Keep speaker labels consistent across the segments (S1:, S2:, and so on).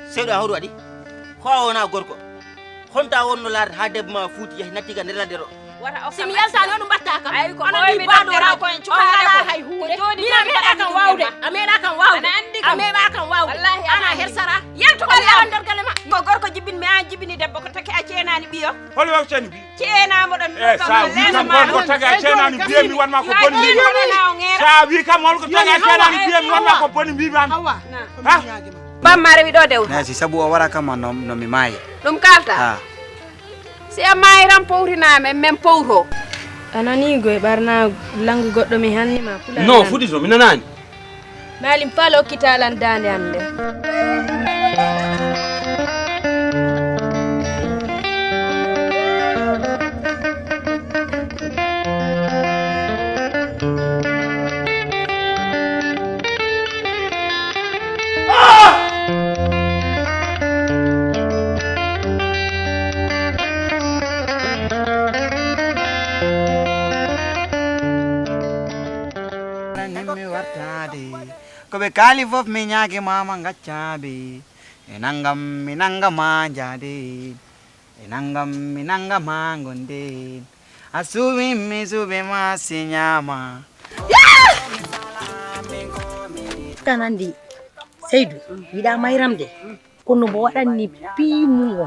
S1: sewda horu wadi hoona gorko honta wonno laar ha debma fuuti yahi natiga nder ladde ro
S2: simi yaltani on batta kam
S3: ay ko mi badora ko en
S2: cukala hay hunde mi meeda kan wawde ameda kan wawde ameda kan wawde wallahi ana hersara yalto ko nder galle ma
S3: go gorko jibin mi an jibini debbo ko take a ceenani biyo
S4: hol waw ceni bi
S3: ceena mo don
S4: sa wi kam gorko taga a ceenani biyo mi wanma ko boni mi sa wi kam hol ko taga a ceenani biyo mi wanma ko boni mi man ha
S3: bammare wi do dew
S5: nasi sabu o wara kam no mi maayi
S3: dum kalta si a maayiram powriname men powro
S6: anani goy barna langu goddo mi hanni ma pula
S7: no fudi so mi nanani
S6: malim palo kitalan dande amde
S5: kobe kali fof mi nyaake mama ngaccabe enangam minanga manjade enangam minanga mangonde asubi mi subi masinyama
S8: tanandi Seydou wiɗa mayram de kono mo waɗanni piimugo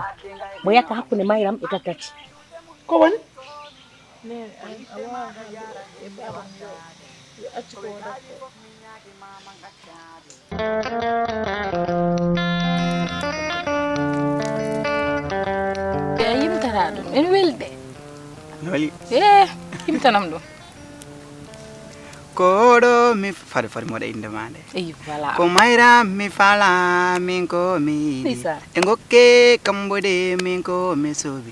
S8: mo yakka hakkunde mayram e tattati
S9: ko woni
S6: yimtana ɗum en welde
S5: noli
S6: yimtanam ɗum
S5: koɗo mi fare moɗa inde mande
S6: voilà
S5: ko mayra mi fala min ko mi e gokke kambude min ko mi sobi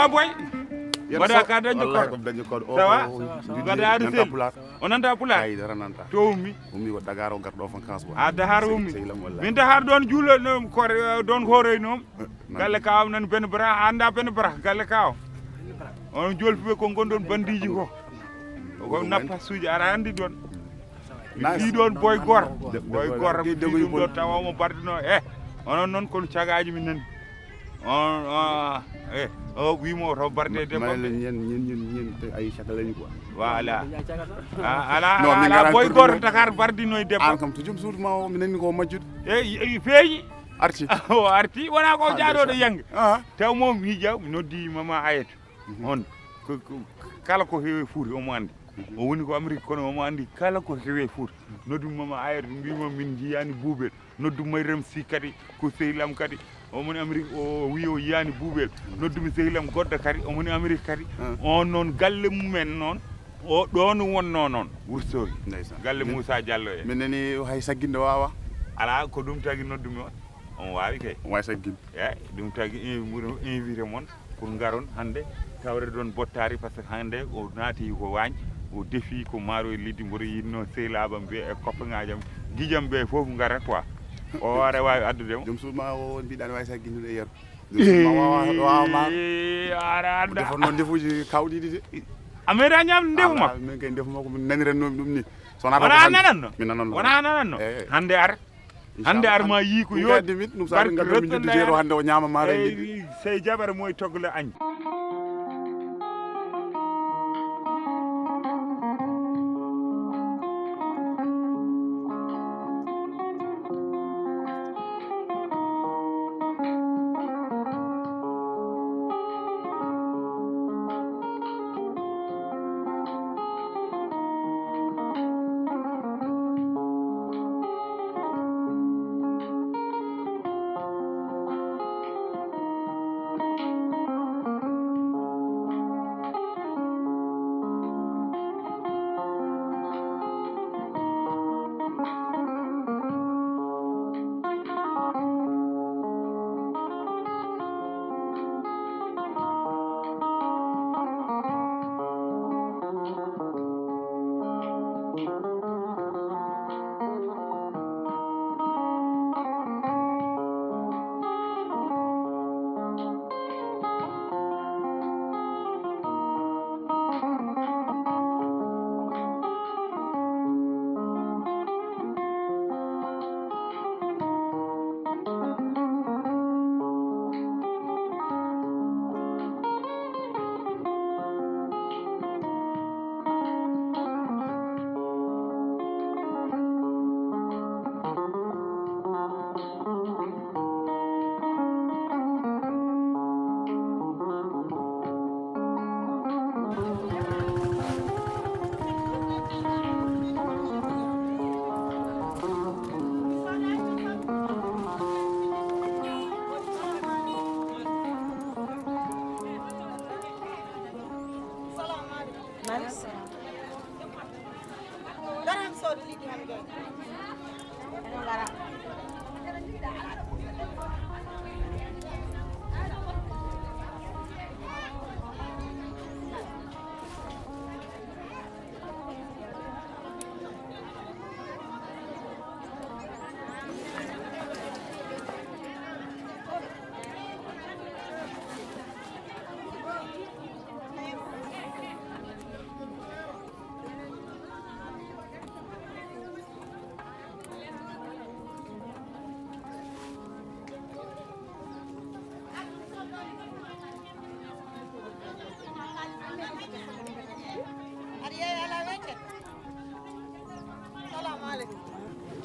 S4: boy wada ka dañu ko sawa wada adu sel onanta pula
S10: ay dara nanta
S4: to ummi
S10: ko dagaro gardo vacances bo
S4: a dahar ummi min dahar don juulo ko don horoy nom galle kaaw nan ben bra anda ben bra galle kaaw on jolfi ko gondon bandiji ko nappa suuji ara andi don di don boy gor dum do tawa mo bardino onon non ko ciagaji min nan on wi mo to barde de
S10: ñen ay chaka lañu quoi
S4: voilà ala boy gor Dakar bardino de
S10: an kam to jom suudu ma o minani ko majjud
S4: feeñi
S10: arti
S4: o arti wona ko jaado do yang taw mom hija noddi mama ayet on kala ko heewe fuuri o mo andi o woni ko Amérique kono o mo andi kala ko heewe fuuri noddu mama ayet mbimo min jiyani buubel noddu mayrem si kadi ko seylam kadi o moni Amérique o wi o yiyani buubel noddumi sehlam goddo kadi o moni Amérique kadi on non galle mumen non o don wonno non wursori galle Moussa Diallo en
S10: minani hay sagginde wawa
S4: ala ko dum tagi noddumi on waawi kay
S10: way sagginde
S4: dum tagi invité mon pour ngaron hande tawre don bottari parce que hande o naati ko wañ o defi ko maro liddi mboro yinno sehlabam be e copagnajam gijam be fofu ngara quoi o wara wawi addude mo
S10: jom suuma o bidan way sagginde yer waaw ma
S4: ara
S10: defo non defuji kawɗi ɗi de
S4: amera ñam ndefu ma
S10: min kay ndefu mako min naniren ɗum ni sona
S4: wona nananno
S10: min nananno
S4: wona nananno hande ar ma yi ko yo
S10: dimit ɗum sa ngal min jiddu jeero hande o ñama ma rendi
S4: sey jabar moy togle añ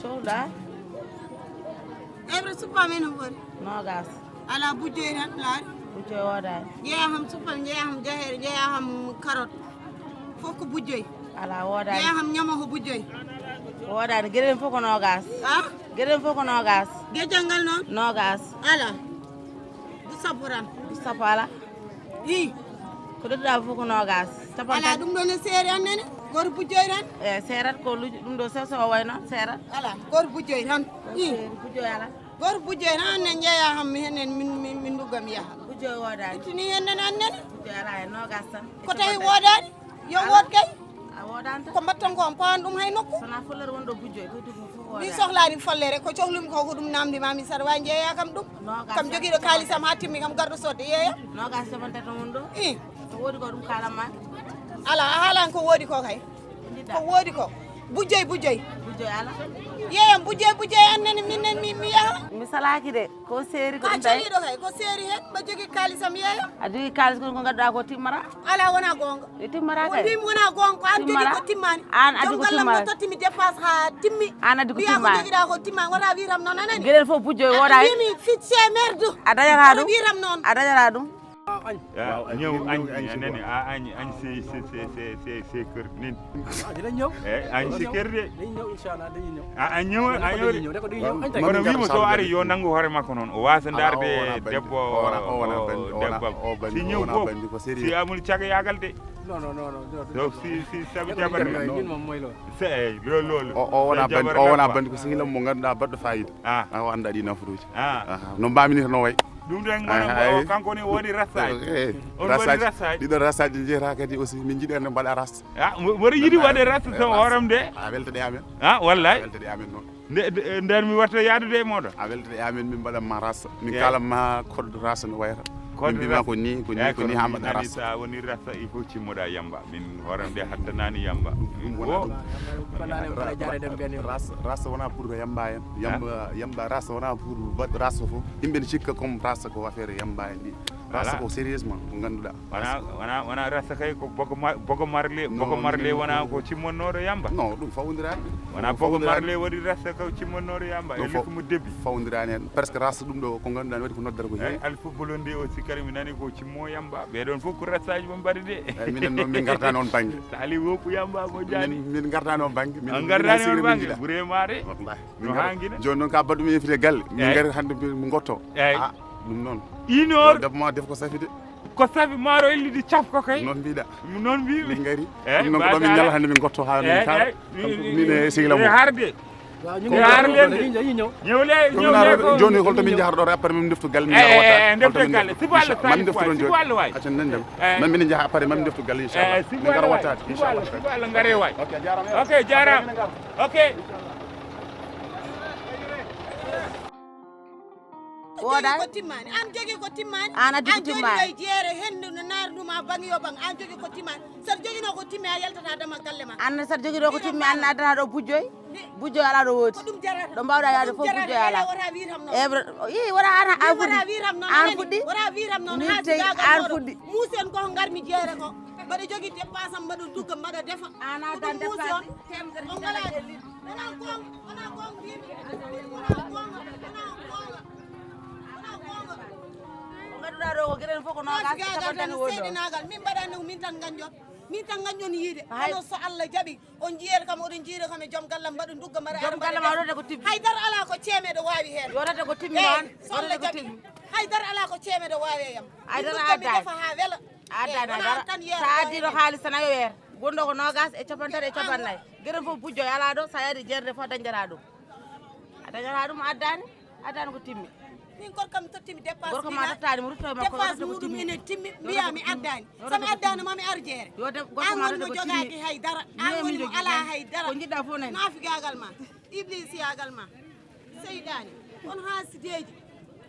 S7: Sohla
S9: ebre suppa men woni
S7: nogas
S9: ala bujjoy tan laari
S7: bujjoy wodani
S9: jeeya ham suppal jeeya ham jahere jeeya ham carotte fof ko bujjoy
S7: ala wodani
S9: jeeya ham ñamo ko bujjoy
S7: wodani gueɗen fof ko nogas gueɗen fof ko nogas
S9: guejal noon
S7: nogas
S9: ala du sappo tan
S7: du sappo ala
S9: i
S7: ko ɗeɗɗa fof ko nogas
S9: ala ɗum ɗo ne seeri annene goto bujjoy tan
S7: e seerat ko luji ɗum ɗo sew sewo wayno seerat
S9: ala goto bujjoy tan i
S7: bujjoy ala
S9: goto bujjoy tan annen jeeya ham henen min duggam yaha
S7: bujjoy wodani
S9: ittini hennen annene
S7: bujjoy ala e nogas tan
S9: ko tawi wodani yo wod kay
S7: a wodani tan
S9: ko mbatton ko on pawan ɗum hay nokku
S7: sona follere wonɗo bujjoy ko ɗum fof wodani
S9: mi sohlani follere ko cohlumi ko ko ɗum namdimami saɗa wawi jeeya kam ɗum kam joguiɗo kaalisam ha timmi kam garɗo sodde yeeya
S7: nogas capantati won ɗo
S9: i
S7: ko woodi ko ɗum kalanma
S9: ala a haalan ko woodi ko kay ko woodi ko bujjoy
S7: bujjoy ala
S9: yeeyam bujjoy annene minen mi yaha
S7: mi salaki de ko seeri ko
S9: ka
S7: ɗum tawi
S9: caliɗo kay ko seeri hen mba jogui kaalisam yeeya
S7: a jogui kalis ko gadduɗa ko timmata
S9: ala wona gonga
S7: e timmata kay
S9: wimi wona gonga ko an jogui ko timmani
S7: an addi ko timmani
S9: mo tottimi dépense ha timmi
S7: an addi ko
S9: wiya ko
S7: timmani
S9: joguiɗa ko timmani wona wiram noon anani
S7: gueɗel fof bujjoy wodani
S9: wimi ficce merde
S7: a dañata ɗum
S9: wiram noon
S7: a dañata ɗum
S4: ñëw añ nene a añ se kër nin
S11: dina ñëw
S4: añ si kër de
S11: dañuy ñëw inshallah dañuy ñëw
S4: a ñëw de kono wimo so ari yo nanggu hoore makko noon o wasa darde debbo debbam si ñëw fof si amul caga yagal de donc si sabu jabar
S11: ñun moom mooy
S4: loolu loolu
S10: o wona bandi ko sihilam mo ganduɗa baɗɗo fayida o anda ɗi naforuji no mbamini to no way
S4: ɗum de gono kanko ni woni rastaji on woni rastaji
S10: ɗiɗon rastaji jeeta kadi aussi min jiiɗi ande mbaɗa rasta
S4: mboɗo yiiɗi waɗde rasta taw hooram de
S10: a weltoɗe amen
S4: wallay
S10: weltoɗe amen noon
S4: nder mi warta yaadude e moɗon
S10: a weldete amen min mbaɗanma rasa min kalanma code rasa no wayata min mbima ko ni ha mbaɗa rasa
S4: sa woni rasa il faut cimmoɗa yamba min hoorem ɗe hattanani yamba
S10: rasa wona pour ko yamba en yamba rasa wona pour baɗɗo rasa fof yimɓe ne cikka comme rasa ko affaire yamba en ɗi rasa ko sérieusement ko ganduɗa
S4: wona rasa kay ko bogo marle wona ko cimmonnoɗo yamba
S10: non ɗum fawnodirani
S4: wona bogo marle waɗi rasa ko cimmonnoɗo yamba e likomo debbi
S10: fawnodirani hen presque rasa ɗum ɗo ko ganduɗa waɗi ko noddata ko heewi
S4: alfootball nde aussi kadi mi nani ko cimmo yamba ɓeɗon fof ko rasaji ɓe mbaɗi de
S10: eyyi minen noon min gartani on banggue
S4: so ali woppu yamba mo jani
S10: min gartani on banggue
S4: min gartani on banggue ɓuure maɗe no hanguine
S10: joni noon ka baɗɗum invité galle min gari hande mi gotto ɗum noon
S4: inor
S10: debma def ko safi de
S4: ko safi maaro illidi cafko kay
S10: noon mbiɗa
S4: noon mbimi
S10: min gari ɗum noon ko ɗo min ñala hande min gotto ha min kala min e sihla mo
S4: harde
S10: joni holto min jahata ɗo après min deftu galle
S4: deftu galle sibo Allah
S10: mami deftu ɗon
S4: sibo Allah way
S10: accen nan dem man minen jaha après mami deftu galle inchallah min gara wattade inchallah
S4: sibo Allah ngare way ok jaram ok
S9: woɗani ko timmani an jogui ko timmani
S7: an addi ko timmani
S9: an jogui jeere hendu no naarduma bangi yo bang an jogui ko timmani saɗa joguino ko timmi a yaltata dama galle ma
S7: an saɗa joguiɗo ko timmi an addata ɗo bujjoy bujjoy ala ɗo woodi ɗo mbawɗa yaade fof bujjoy ala i wona an fuɗɗi
S9: wora wiram noon
S7: min tawi an fuɗɗi
S9: muusen ko garmi jeere ko mbaɗa jogui dépense am mbaɗa dugga mbaɗa defa
S7: an addan dépense
S9: on ngala wona gong wona gong mbimi wona gonga
S7: ganduɗa ɗo ko gueɗen fof ko nogas
S9: tan seydinagal min mbaɗani ko min tan gañjon yiide hono so Allah jaaɓi on jiyere kam oɗon jiire kam e joom gallam mbaɗa dugga mbaɗa
S7: joom gallam aɗode ko timmi
S9: haydara ala ko ceemeɗo wawi hen
S7: yotata ko timmi noon yotata ko timmi
S9: haydara ala ko ceemeɗo wawi e yam
S7: haydara
S9: addani defa ha weela
S7: addani haydara sa addiɗo haaliss tan ayo weer gonɗo ko nogas e capantati e capannayyi gueɗen fof bujjoy ala ɗo sa yaadi jeerde fof dañjata ɗum a dañata ɗum addani ko timmi
S9: min gorkam tottimi dépense
S7: gorko ma tottani mo ruttoy makko
S9: dépense muɗum ene timmi mbiyami addani somi addani mami ar jeere an wonmo jogaki haydara an wonmo ala haydara
S7: ko jiɗɗa fof nani
S9: nafigagal ma iblisiyagal ma seydani on haasideji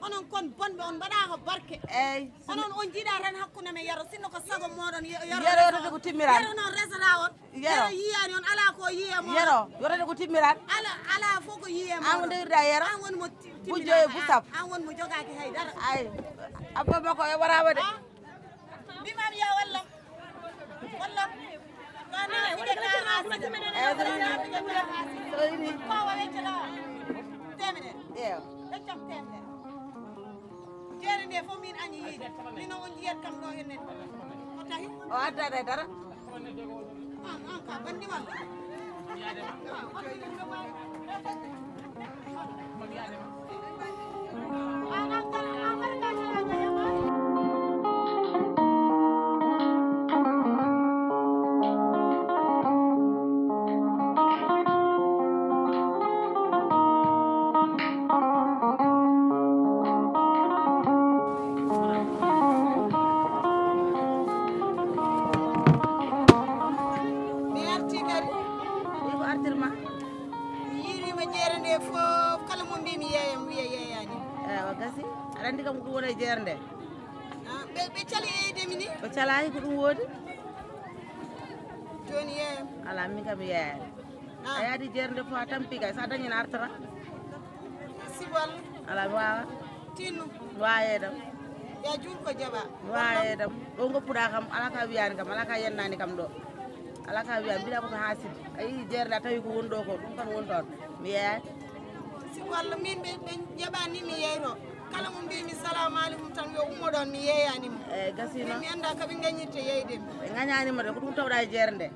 S9: onon kon bonɓe on mbaɗa ko barke
S7: eyyi
S9: onon on jiiɗa tan hakkude men yaro sinno ko sago moɗon
S7: yero yotade ko timmiran
S9: yero noon resata on yero yiyani on ala ko yiye moɗon
S7: yero yotade ko timmiran
S9: ala fof ko yiye moɗon
S7: an ko ndewiɗa yero
S9: an wonmo
S7: bujjoye busap
S9: an wonmo jogaki haydara
S7: ay abba makko e warama de
S9: mbimami ya wallam wallam kowa weccata temene weccam temene jeere nde fof min añi yiide mino on jiyat kam ɗo henne o tahi
S7: o addata e dara
S9: an ka bandima
S7: aɗa andi kam ko ɗum woni e jeere nde
S9: ɓe cali yeydemi ni
S7: ɓe calayi ko ɗum woodi
S9: joni yeeyam
S7: ala min kam yeeyani a yaadi jeere nde fof a tampi kay sa dañina artata
S9: sibol
S7: ala mi wawa
S9: tinnu
S7: wayedam
S9: ya juut ko jaɓa
S7: wayedam ɗo goppuɗa kam ala ka wiyani kam ala ka yennani kam ɗo ala ka wiyani mbiɗa ko to ha sidi a yii jeere nde a tawi ko woni ɗo ko ɗum kan woni toon mi yeeyani
S9: walla min ɓe jaɓani mi yeyto kala mo mbimi salamu aleykum tan yo ummo ɗon mi yeeyanimo
S7: eyyi gasino
S9: mi anda kaɓe gañirte yeydemi
S7: ɓe gañanima de ko ɗum tawɗa e jeere nde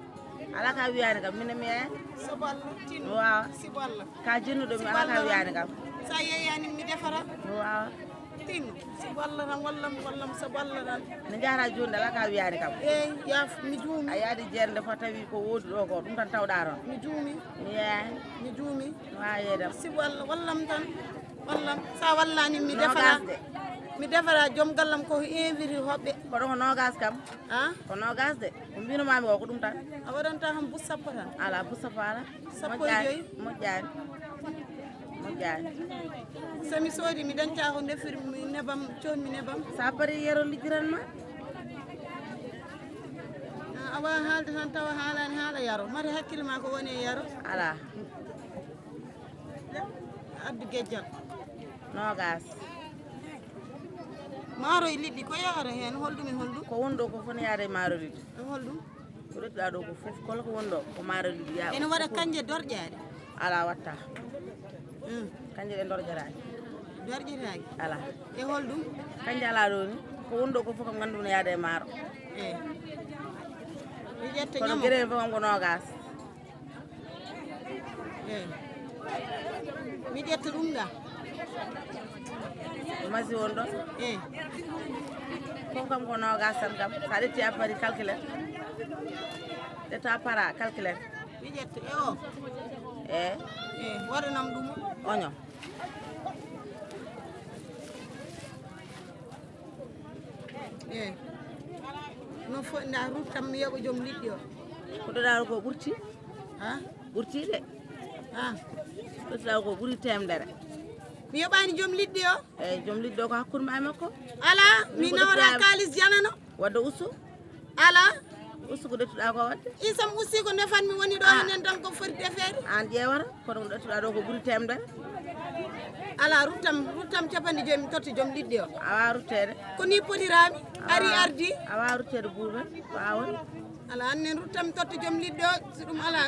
S7: ala ka wiyani kam mine mi yeeyani
S9: sobo Allah tinno
S7: wawa
S9: sibo Allah
S7: ka jinnuɗo mi ala ka wiyani kam
S9: sa yeeyanimi mi defata
S7: wawa
S9: tinno sibo Allah tan wallam sobo Allah tan
S7: ne jahata joni ala ka wiyani kam
S9: eyyi yaaf mi juumi
S7: a yaadi jeere nde fof tawi ko woodi ɗo ko ɗum tan tawɗa toon
S9: mi juumi
S7: mi yeeyani
S9: mi juumi
S7: wawa yeedam
S9: sibo Allah wallam tan wallam sa wallani mi defara joom gallam ko invité hoɓɓe
S7: koɗo ko nogas kam ko nogas de ko mbinomami o ko ɗum tan
S9: a waɗanta kam bus sappo tan
S7: ala bus sappo ala
S9: sappo e joyyi
S7: moƴƴani
S9: sami soodi mi dañta ko defir mi nebam coon mi nebam
S7: sa pari yero lijiran ma
S9: awa haalde tan tawa haalani haala yaro mari hakkille ma ko woni e yaro
S7: ala
S9: addu gejjal
S7: nogas
S9: maaro e liɗɗi ko yahata hen holɗum e holɗum
S7: ko wonɗo ko foni yaade maaro liɗɗi
S9: holɗum
S7: ko rutɗa ɗo ko fof kala ko wonɗo ko maaro liɗɗi yaa
S9: ene waɗa kanje dorƴaade
S7: ala watta kanje ɗe dorƴataki
S9: dorƴetaki
S7: ala
S9: e holɗum
S7: kanje ala ɗo ni ko wonɗo ko fof kam ganduɗum ne yaade maaro
S9: mi ƴetta
S7: kono
S9: ñamo
S7: gueɗe fof kam ko nogas
S9: mi ƴetta ɗum ga
S7: masi wonɗo fof kam ko nogas tan kam sa ƴetti a pari calcule ƴetta para calcule
S9: mi ƴetta e o waɗanam ɗum
S7: oignon
S9: no fo nda ruttam mi yoɓa joom liɗɗi o
S7: ko ɗoɗa ko ɓurti ɓurti de ɗoɗa ko ɓuuri temedere
S9: mi yoɓani joom liɗɗi o
S7: eyyi joom liɗɗi o ko hakkude ma e makko
S9: ala mi nawata kalis janano
S7: wadde ustu
S9: ala
S7: ustu ko ɗettuɗa ko wadde
S9: isam usti ko ndefanmi woni ɗo henen tan ko foti defede
S7: an ƴeewata kono ko ɗettuɗa ɗo ko ɓuuri temedere
S9: ala ruttam capanɗe joyi mi totta joom liɗɗi o
S7: a wawa ruttede
S9: ko ni potirami ari ardi
S7: a wawa ruttede ɓuuɓe wawon
S9: ala annen ruttam mi totta joom liɗɗi o so ɗum ala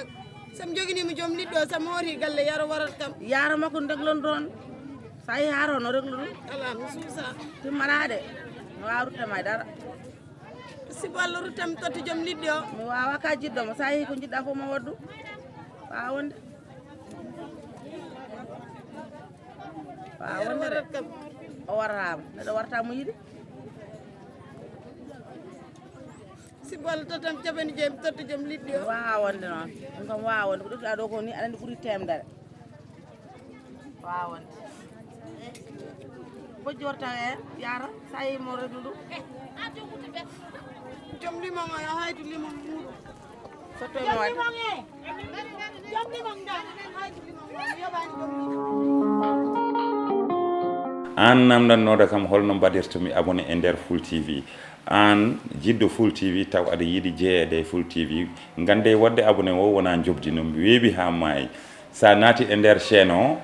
S9: somi joguinimi joom liɗɗi o somi hoori galle yaro warat kam
S7: yaaro makko deglon toon sa yi haaro no reglu ɗum
S9: ala mi suusa
S7: timmaɗade mi wawa ruttama e dara
S9: sibo Allah ruttam mi totta joom liɗɗi o
S7: mi wawa ka jiɗɗomo sa yeehi ko jiɗɗa fof mo waddu wawonde wawonde de o wartama neɗɗo warta mo yiɗi
S9: sibo Allah tottam capanɗe joyi mi totta joom liɗɗi o
S7: wawonde noon ɗum kam wawonde ko ɗettuɗa ɗo ko ni aɗa andi ɓuuri temedere wawonde bojji warta hen yaara sa yeehi mo reglu ɗum
S9: joom limon o yo haydu limon muɗum
S7: sottoy mo wadde
S9: joom limon da haydu limon o mi yoɓani joom limon
S4: an namdannoɗo kam holno mbaɗirtomi abonné e nder Full TV an jiɗɗo Full TV taw aɗa yiiɗi jeeyede e Full TV gande wadde abonné o wona jobdi no weeɓi ha maayi sa naati e nder chaîne o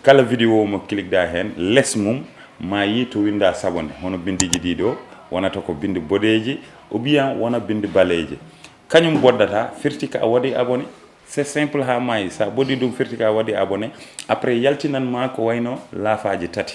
S4: kala vidéo mo cliqueɗa hen less mum ma yi to winda sabone hono bindiji ɗiɗo wonata ko bindi boɗeji ou bien wona bindi baleji kañum boddata firti ka a waɗi abonné c'est simple ha maayi sa boddi ɗum firti ka a waɗi abonné après yaltinanma ko wayno laafaji tati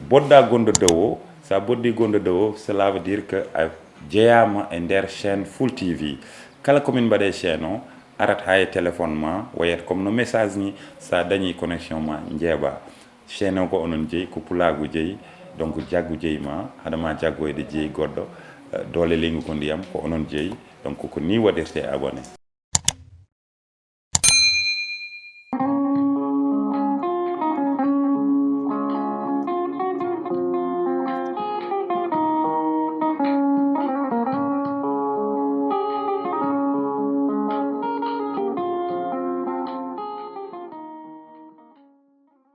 S4: bodda gonɗo dow o sa boddi gonɗo dow o cela veut dire que a jeeyama e nder chaîne Full TV kala komin mbaɗe chaîne o arat ha e téléphone ma wayat comme no message ni sa dañi connexion ma jeeɓa chaîne o ko onon jeeyi ko pulagu jeeyi donc jaggu jeeyi ma haɗama jaggoyde jeeyi goɗɗo doole leygu ko ndiyam ko onon jeeyi donc ko ni waɗirte abonné